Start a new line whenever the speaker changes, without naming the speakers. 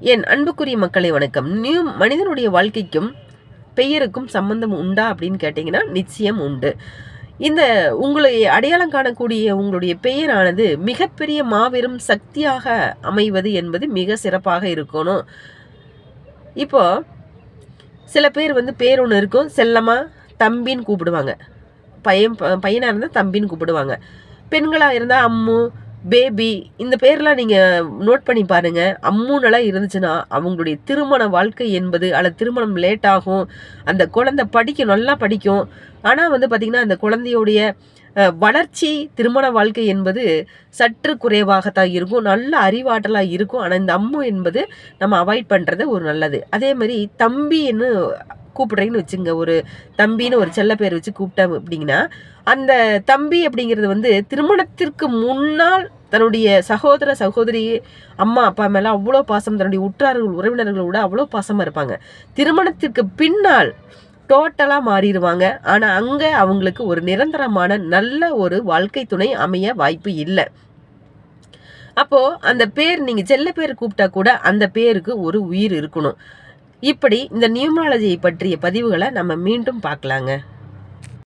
என் அன்புக்குரிய மக்களை வணக்கம். மனிதனுடைய வாழ்க்கைக்கும் பெயருக்கும் சம்பந்தம் உண்டா அப்படின்னு கேட்டிங்கன்னா நிச்சயம் உண்டு. இந்த உங்களை அடையாளம் காணக்கூடிய உங்களுடைய பெயரானது மிகப்பெரிய மாபெரும் சக்தியாக அமைவது என்பது மிக சிறப்பாக இருக்கணும். இப்போ சில பேர் பேர் ஒன்று இருக்கும், செல்லமா தம்பின்னு கூப்பிடுவாங்க. பையனாக இருந்தால் தம்பின்னு கூப்பிடுவாங்க. பெண்களாக இருந்தால் அம்மு, பேபி, இந்த பேர்லாம் நீங்கள் நோட் பண்ணி பாருங்கள். அம்மூனெல்லாம் இருந்துச்சுன்னா அவங்களுடைய திருமண வாழ்க்கை என்பது அல்லது திருமணம் லேட் ஆகும். அந்த குழந்தை நல்லா படிக்கும். ஆனால் பார்த்திங்கன்னா அந்த குழந்தையுடைய வளர்ச்சி திருமண வாழ்க்கை என்பது சற்று குறைவாகத்தான் இருக்கும். நல்ல அறிவாற்றலாக இருக்கும். ஆனால் இந்த அம்மு என்பது நம்ம அவாய்ட் பண்ணுறது ஒரு நல்லது. அதே மாதிரி தம்பின்னு கூப்பிடுறீங்கன்னு வச்சுங்க, ஒரு தம்பின்னு ஒரு செல்ல பேர் வச்சு கூப்பிட்டேன் அப்படிங்கன்னா, அந்த தம்பி அப்படிங்கிறது திருமணத்திற்கு முன்னால் தன்னுடைய சகோதர சகோதரி அம்மா அப்பா மேலே அவ்வளோ பாசம், தன்னுடைய உற்றார்கள் உறவினர்களோட அவ்வளோ பாசமாக இருப்பாங்க. திருமணத்திற்கு பின்னால் டோட்டலாக மாறிடுவாங்க. ஆனால் அங்கே அவங்களுக்கு ஒரு நிரந்தரமான நல்ல ஒரு வாழ்க்கை துணை அமைய வாய்ப்பு இல்லை. அப்போது அந்த பேர் நீங்கள் செல்ல பேர் கூப்பிட்டா கூட அந்த பேருக்கு ஒரு உயிர் இருக்கணும். இப்படி இந்த நியூமராலஜியை பற்றிய பதிவுகளை நம்ம மீண்டும் பார்க்கலாங்க.